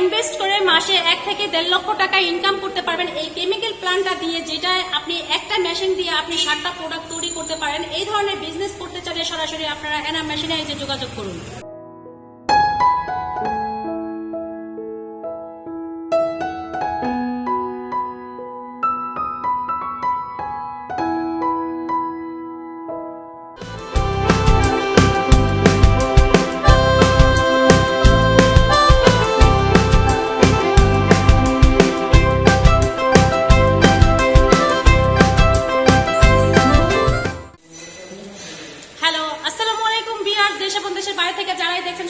Invest করে মাসে 1 থেকে 1.5 লক্ষ টাকা ইনকাম করতে পারবেন এই কেমিক্যাল প্ল্যান্টটা দিয়ে, যেটা আপনি একটা মেশিন দিয়ে আপনি 7টা প্রোডাক্ট তৈরি করতে পারেন। এই ধরনের বিজনেস করতে চাইলে সরাসরি আপনারা এনাম মেশিনে এসে যোগাযোগ করুন।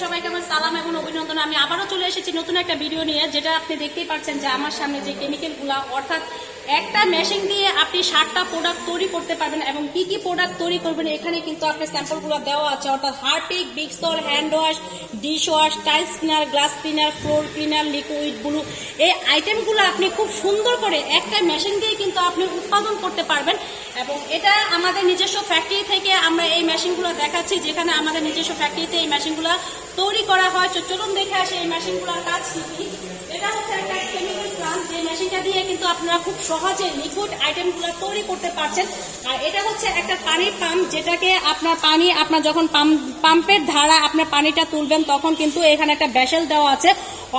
সবাইকে আমার সালাম এবং অভিনন্দন। আমি আবারও চলে এসেছি নতুন একটা ভিডিও নিয়ে, যেটা আপনি দেখতেই পাচ্ছেন যে আমার সামনে যে কেমিক্যালগুলা, অর্থাৎ একটা মেশিন দিয়ে আপনি 7টা প্রোডাক্ট তৈরি করতে পারবেন। এবং কি কি প্রোডাক্ট তৈরি করবেন এখানে কিন্তু আপনার স্যাম্পলগুলো দেওয়া আছে, অর্থাৎ হারপিক, বিগ সল, hand wash, dish wash, tiles cleaner, glass cleaner, floor cleaner, liquid blue. এই আইটেমগুলো আপনি খুব সুন্দর করে একটা মেশিন দিয়ে কিন্তু আপনি উৎপাদন করতে পারবেন। এবং এটা আমাদের নিজস্ব ফ্যাক্টরি থেকে আমরা এই মেশিনগুলো দেখাচ্ছি, যেখানে আমাদের নিজস্ব ফ্যাক্টরিতে এই মেশিনগুলো তৈরি করা হয়। চলুন দেখে আসে এই মেশিনগুলোর কাজ কি। এটা হচ্ছে একটা কেমিক্যাল প্ল্যান্ট, যে মেশিনটা দিয়ে কিন্তু আপনারা খুব সহজে লিকুইড আইটেমগুলো তৈরি করতে পারছেন। আর এটা হচ্ছে একটা পানির পাম্প, যেটাকে আপনার যখন পাম্পের ধারা আপনার পানিটা তুলবেন, তখন কিন্তু এখানে একটা ভেসেল দেওয়া আছে।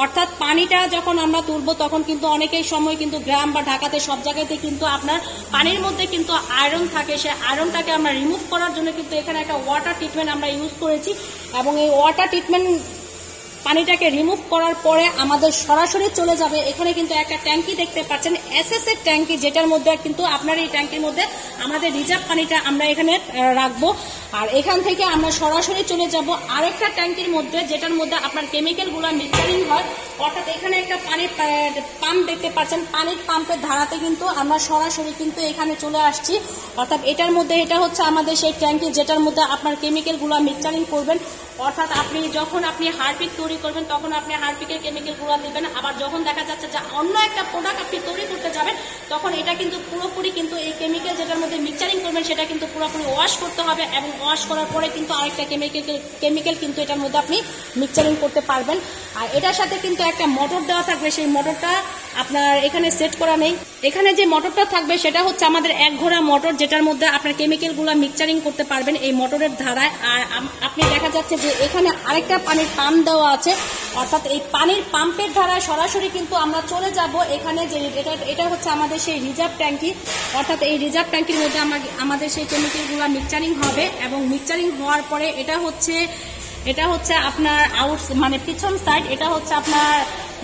অর্থাৎ পানিটা যখন আমরা তুলবো তখন কিন্তু অনেকেই সময় কিন্তু গ্রাম বা ঢাকাতে সব জায়গাতে কিন্তু আপনার পানির মধ্যে কিন্তু আয়রন থাকে, সেই আয়রনটাকে আমরা রিমুভ করার জন্য কিন্তু এখানে একটা ওয়াটার ট্রিটমেন্ট আমরা ইউজ করেছি। এবং এই ওয়াটার ট্রিটমেন্ট পানিটাকে রিমুভ করার পরে আমাদের সরাসরি চলে যাবে। এখানে কিন্তু একটা ট্যাঙ্কি দেখতে পাচ্ছেন, এসএস এর ট্যাঙ্কি, যেটার মধ্যে কিন্তু আপনার এই ট্যাঙ্কির মধ্যে আমাদের রিজার্ভ পানিটা আমরা এখানে রাখবো। আর এখান থেকে আমরা সরাসরি চলে যাব আরেকটা ট্যাঙ্কির মধ্যে, যেটার মধ্যে আপনার কেমিক্যালগুলো মিক্সারিং হয়। অর্থাৎ এখানে একটা পানির পাম্প দেখতে পাচ্ছেন, পানির পাম্পের ধারাতে কিন্তু আমরা সরাসরি কিন্তু এখানে চলে আসছি। অর্থাৎ এটার মধ্যে এটা হচ্ছে আমাদের সেই ট্যাঙ্কি, যেটার মধ্যে আপনার কেমিক্যালগুলো মিক্সারিং করবেন। অর্থাৎ যখন আপনি হারপিক তৈরি করবেন তখন আপনি হারপিকের কেমিক্যালগুলো দিবেন। আবার যখন দেখা যাচ্ছে যে অন্য একটা প্রোডাক্ট আপনি তৈরি করতে যাবেন, তখন এটা কিন্তু পুরোপুরি কিন্তু এই কেমিক্যাল যেটার মধ্যে মিক্সারিং করবেন সেটা কিন্তু পুরোপুরি ওয়াশ করতে হবে। এবং ওয়াশ করার পরে কিন্তু আরেকটা কেমিক্যাল কিন্তু এটার মধ্যে আপনি মিক্সারিং করতে পারবেন। আর এটার সাথে কিন্তু একটা মোটর দেওয়া থাকবে, সেই মোটরটা আপনার এখানে সেট করা নেই। এখানে যে মোটরটা থাকবে সেটা হচ্ছে আমাদের 1 ঘোড়া মোটর, যেটার মধ্যে আপনার কেমিক্যালগুলো মিক্সারিং করতে পারবেন এই মোটরের ধারায়। আর আপনি দেখা যাচ্ছে যে এখানে আরেকটা পানির পাম্প দেওয়া আছে। অর্থাৎ এই পানির পাম্পের ধারায় সরাসরি কিন্তু আমরা চলে যাব এখানে, যে এটা হচ্ছে আমাদের সেই রিজার্ভ ট্যাঙ্কি। অর্থাৎ এই রিজার্ভ ট্যাঙ্কির মধ্যে আমাদের সেই কেমিক্যালগুলো মিক্সারিং হবে। এবং মিক্সারিং হওয়ার পরে এটা হচ্ছে আপনার মানে পিছন সাইড, এটা হচ্ছে আপনার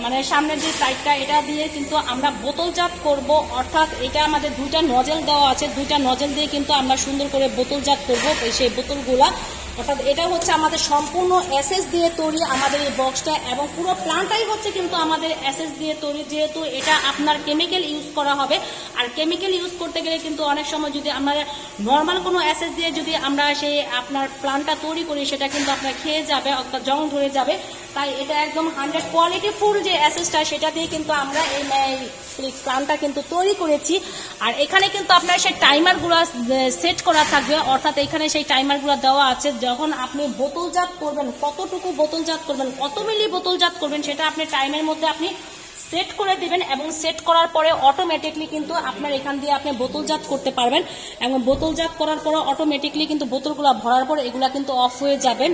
মানে সামনের যে সাইডটা, এটা দিয়ে কিন্তু আমরা বোতলজাত করব। অর্থাৎ এটা আমাদের 2টা নজেল দেওয়া আছে, 2টা নজেল দিয়ে কিন্তু আমরা সুন্দর করে বোতলজাত করব সেই বোতলগুলা। অর্থাৎ এটা হচ্ছে আমাদের সম্পূর্ণ এসএস দিয়ে তৈরি আমাদের এই বক্সটা, এবং পুরো প্ল্যান্টটাই হচ্ছে কিন্তু আমাদের এসএস দিয়ে তৈরি, যেহেতু এটা আপনার কেমিক্যাল ইউজ করা হবে। আর কেমিক্যাল ইউজ করতে গেলে কিন্তু অনেক সময় যদি আমরা নর্মাল কোনো এসএস দিয়ে যদি আমরা সেই আপনার প্ল্যান্টটা তৈরি করি, সেটা কিন্তু আপনার খেয়ে যাবে, অর্থাৎ জং ধরে যাবে। তাই এটা একদম 100 কোয়ালিটি ফুল যে এসএসটা, সেটা দিয়ে কিন্তু আমরা এই প্ল্যান্টটা কিন্তু তৈরি করেছি। আর এখানে কিন্তু আপনার সেই টাইমারগুলো সেট করা থাকবে। অর্থাৎ এখানে সেই টাইমারগুলো দেওয়া আছে, যখন আপনি বোতলজাত করবেন, কতটুকু বোতলজাত করবেন, কত মিলি বোতলজাত করবেন, সেটা আপনি টাইমের মধ্যে আপনি সেট করে দিবেন। এবং সেট করার পরে অটোমেটিকলি কিন্তু আপনার এখান দিয়ে আপনি বোতলজাত করতে পারবেন। এবং বোতলজাত করার পরে অটোমেটিকলি কিন্তু বোতলগুলো ভরার পর এগুলা কিন্তু অফ হয়ে যাবেন।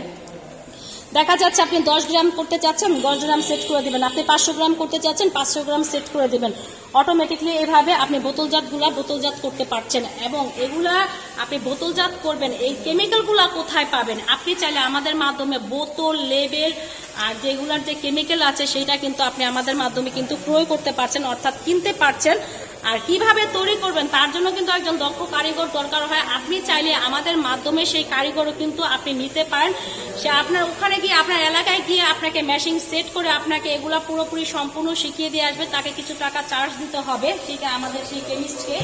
দেখা যাচ্ছে আপনি 10 গ্রাম করতে চাচ্ছেন, 10 গ্রাম সেট করে দিবেন। আপনি 500 গ্রাম করতে চাচ্ছেন, 500 গ্রাম সেট করে দিবেন। অটোমেটিকলি এভাবে আপনি বোতলজাত করতে পারছেন। এবং এগুলা আপনি বোতলজাত করবেন, এই কেমিক্যালগুলা কোথায় পাবেন? আপনি চাইলে আমাদের মাধ্যমে বোতল, লেবেল আর যেগুলার যে কেমিক্যাল আছে সেটা কিন্তু আপনি আমাদের মাধ্যমে কিন্তু ক্রয় করতে পারছেন, অর্থাৎ কিনতে পারছেন। আর কিভাবে তৈরি করবেন তার জন্য কিন্তু একজন দক্ষ কারিগর দরকার হয়। আপনি চাইলে আমাদের মাধ্যমে সেই কারিগরও কিন্তু আপনি নিতে পারেন। সে আপনার ওখানে গিয়ে, আপনার এলাকায় গিয়ে আপনাকে মেশিন সেট করে আপনাকে এগুলা পুরোপুরি সম্পূর্ণ শিখিয়ে দিয়ে আসবে। তাকে কিছু টাকা চার্জ দিতে হবে সেটা আমাদের সেই কেমিস্টকে।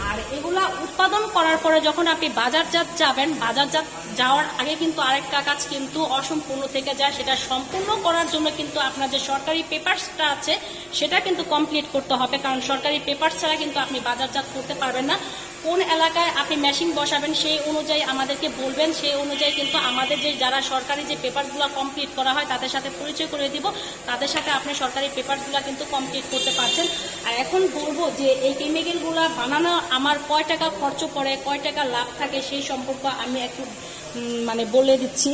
আর এগুলা উৎপাদন করার পরে যখন আপনি বাজারজাত যাবেন, বাজারজাত যাওয়ার আগে কিন্তু আরেকটা কাজ কিন্তু অসম্পূর্ণ থেকে যায়। সেটা সম্পূর্ণ করার জন্য কিন্তু আপনার যে সরকারি পেপারসটা আছে সেটা কিন্তু কমপ্লিট করতে হবে, কারণ সরকারি পেপারস ছাড়া কিন্তু আপনি বাজারজাত করতে পারবেন না। কোন এলাকায় আপনি মেশিন বসাবেন সেই অনুযায়ী আমাদেরকে বলবেন, সেই অনুযায়ী কিন্তু আমাদের যে যারা সরকারি যে পেপারগুলো কমপ্লিট করা হয় তাদের সাথে পরিচয় করে দিব, তাদের সাথে আপনি সরকারি পেপারগুলো কিন্তু কমপ্লিট করতে পারছেন। আর এখন বলবো যে এই কেমিক্যালগুলো বানানো আমার কয় টাকা খরচ পড়ে, কয় টাকা লাভ থাকে সেই সম্পর্কে আমি একটু মানে বলে দিচ্ছি।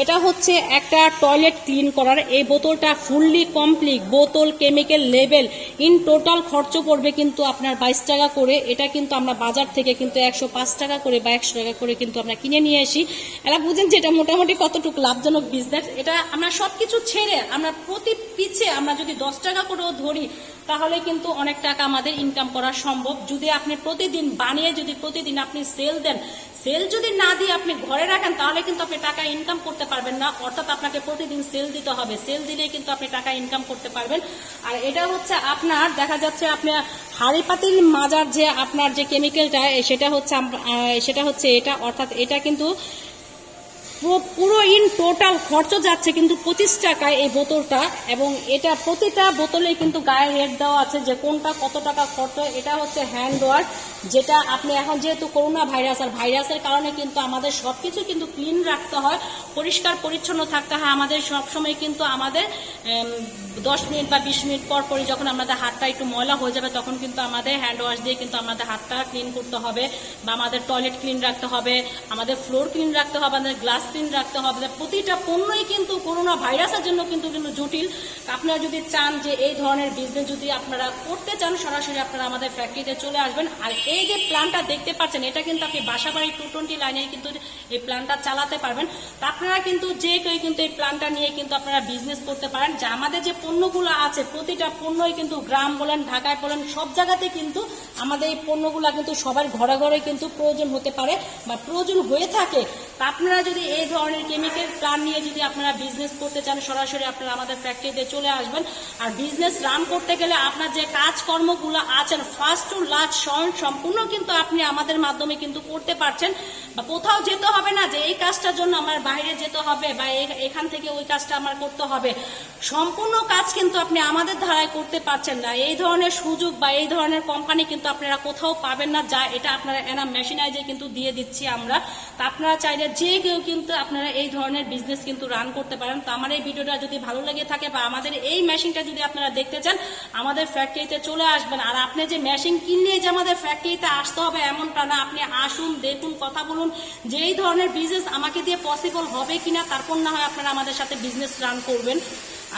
এটা হচ্ছে একটা টয়লেট ক্লিন করার এই বোতলটা ফুললি কমপ্লিট বোতল কেমিক্যাল লেভেল ইন টোটাল খরচ পড়বে কিন্তু আপনার 22 টাকা করে। এটা কিন্তু আমরা বাজার থেকে কিন্তু 105 টাকা করে বা 100 টাকা করে কিন্তু আমরা কিনে নিয়ে আসি। এরা বুঝেন যে এটা মোটামুটি কতটুকু লাভজনক বিজনেস। এটা আমরা সবকিছু ছেড়ে আমরা প্রতি পিছে আমরা যদি 10 টাকা করেও ধরি তাহলে কিন্তু অনেক টাকা আমাদের ইনকাম করা সম্ভব। যদি আপনি প্রতিদিন বানিয়ে যদি প্রতিদিন আপনি সেল দেন, সেল যদি না দিয়ে আপনি ঘরে রাখেন তাহলে কিন্তু আপনি টাকা ইনকাম করতে পারবেন না, অর্থাৎ আপনাকে প্রতিদিন সেল দিতে হবে, সেল দিলেই কিন্তু আপনি টাকা ইনকাম করতে পারবেন। আর এটা হচ্ছে আপনার দেখা যাচ্ছে আপনার হাঁড়ি পাতিল মাজার যে আপনার যে কেমিক্যালটা সেটা হচ্ছে এটা, অর্থাৎ এটা কিন্তু পুরো ইন টোটাল খরচ যাচ্ছে কিন্তু 25 টাকায় এই বোতলটা, এবং এটা প্রতিটা বোতলে কিন্তু গায়ে রেট দেওয়া আছে যে কোনটা কত টাকা খরচ। এটা হচ্ছে হ্যান্ড ওয়াশ, যেটা আপনি এখন যেহেতু করোনা ভাইরাস আর ভাইরাসের কারণে কিন্তু আমাদের সবকিছু কিন্তু ক্লিন রাখতে হয়, পরিষ্কার পরিচ্ছন্ন থাকতে হয় আমাদের সবসময়। কিন্তু আমাদের 10 মিনিট বা 20 মিনিট পর পরই যখন আমাদের হাতটা একটু ময়লা হয়ে যাবে তখন কিন্তু আমাদের হ্যান্ড ওয়াশ দিয়ে কিন্তু আমাদের হাতটা ক্লিন করতে হবে, বা আমাদের টয়লেট ক্লিন রাখতে হবে, আমাদের ফ্লোর ক্লিন রাখতে হবে, আমাদের গ্লাস ক্লিন রাখতে হবে। প্রতিটা পণ্যই কিন্তু করোনা ভাইরাসের জন্য কিন্তু জটিল। আপনারা যদি চান যে এই ধরনের বিজনেস যদি আপনারা করতে চান সরাসরি আপনারা আমাদের ফ্যাক্টরিতে চলে আসবেন। আর এই যে প্ল্যানটা দেখতে পাচ্ছেন এটা কিন্তু আপনি বাসাবাড়ি 220 লাইনে কিন্তু এই প্ল্যানটা চালাতে পারবেন। তা আপনারা কিন্তু যে কেউ কিন্তু এই প্ল্যানটা নিয়ে কিন্তু আপনারা বিজনেস করতে পারেন। যে আমাদের যে পণ্যগুলো আছে প্রতিটা পণ্যই কিন্তু গ্রাম বলেন ঢাকায় বলেন সব জায়গাতে কিন্তু আমাদের এই পণ্যগুলো কিন্তু সবার ঘরে ঘরে কিন্তু প্রয়োজন হতে পারে বা প্রয়োজন হয়ে থাকে। তা আপনারা যদি এই ধরনের কেমিক্যাল প্ল্যান নিয়ে যদি আপনারা বিজনেস করতে চান সরাসরি আপনারা আমাদের ফ্যাক্টরিতে চলে আসবেন। আর বিজনেস রান করতে গেলে আপনার যে কাজকর্মগুলো আছেন ফার্স্ট টু লাস্ট সম্পূর্ণ কিন্তু আপনি আমাদের মাধ্যমে কিন্তু করতে পারছেন, বা কোথাও যেতে হবে না যে এই কাজটার জন্য আমার বাইরে যেতে হবে বা এখান থেকে ওই কাজটা আমার করতে হবে। সম্পূর্ণ কাজ কিন্তু আপনি আমাদের ধারায় করতে পারছেন না। এই ধরনের সুযোগ বা এই ধরনের কোম্পানি কিন্তু আপনারা কোথাও পাবেন না, যা এটা আপনারা এনাম মেশিনাইজে কিন্তু দিয়ে দিচ্ছি আমরা। তা আপনারা চাইলে যে কেউ কিন্তু আপনারা এই ধরনের বিজনেস কিন্তু রান করতে পারেন। তো আমার এই ভিডিওটা যদি ভালো লেগে থাকে বা আমাদের এই মেশিনটা যদি আপনারা দেখতে চান আমাদের ফ্যাক্টরিতে চলে আসবেন। আর আপনি যে মেশিন কিনলে যে আমাদের ফ্যাক্টরিতে আসতে হবে এমনটা না, আপনি আসুন, দেখুন, কথা বলুন যে এই ধরনের বিজনেস আমাকে দিয়ে পসিবল হবে কিনা, তারপর না হয় আপনারা আমাদের সাথে বিজনেস রান করবেন।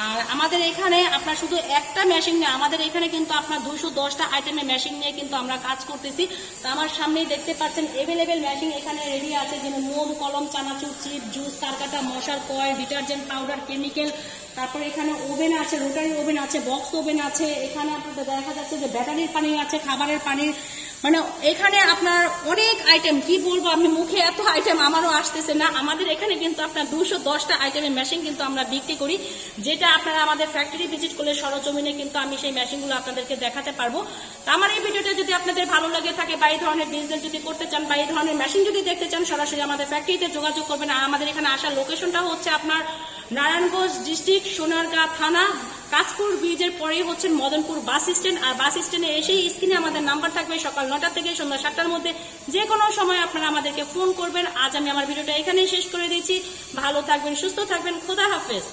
আর আমাদের এখানে আপনার শুধু একটা মেশিন নেই, আমাদের এখানে কিন্তু আপনার 210টা আইটেমের মেশিন নিয়ে কিন্তু আমরা কাজ করতেছি। তো আমার সামনেই দেখতে পাচ্ছেন এভেলেবেল মেশিন এখানে রেডি আছে, যেমন মোম, কলম, চানাচুর, চিপ, জুস, তারকাটা, মশার কয়েল, ডিটারজেন্ট পাউডার, কেমিক্যাল। তারপরে এখানে ওভেন আছে, রোটারি ওভেন আছে, বক্স ওভেন আছে, এখানে আপনাদের দেখা যাচ্ছে যে ব্যাটারির পানি আছে, খাবারের পানি, মানে এখানে আপনার অনেক আইটেম, কি বলবো আমি মুখে এত আইটেম আমারও আসতেছে না। আমাদের এখানে কিন্তু আপনার 210টা আইটেমের মেশিন কিন্তু আমরা বিক্রি করি, যেটা আপনারা আমাদের ফ্যাক্টরি ভিজিট করলে সরজমিনে কিন্তু আমি সেই মেশিনগুলো আপনাদেরকে দেখাতে পারবো। তো আমার এই ভিডিওটা যদি আপনাদের ভালো লাগে থাকে বা এই ধরনের বিজনেস যদি করতে চান বা এই ধরনের মেশিন যদি দেখতে চান সরাসরি আমাদের ফ্যাক্টরিতে যোগাযোগ করবেন। আর আমাদের এখানে আসার লোকেশনটা হচ্ছে আপনার নারায়ণগঞ্জ ডিস্ট্রিক্ট, সোনারগাঁ থানা, কাশপুর ব্রিজের পরেই হচ্ছে মদনপুর বাস স্ট্যান্ড। আর বাস স্ট্যান্ডে এসেই স্ক্রিনে আমাদের নাম্বার থাকবে, সকাল 9টা থেকে সন্ধ্যা 7টার মধ্যে যে কোনো সময় আপনারা আমাদেরকে ফোন করবেন। আজ আমি আমার ভিডিওটা এখানেই শেষ করে দিচ্ছি। ভালো থাকবেন, সুস্থ থাকবেন, খোদা হাফেজ।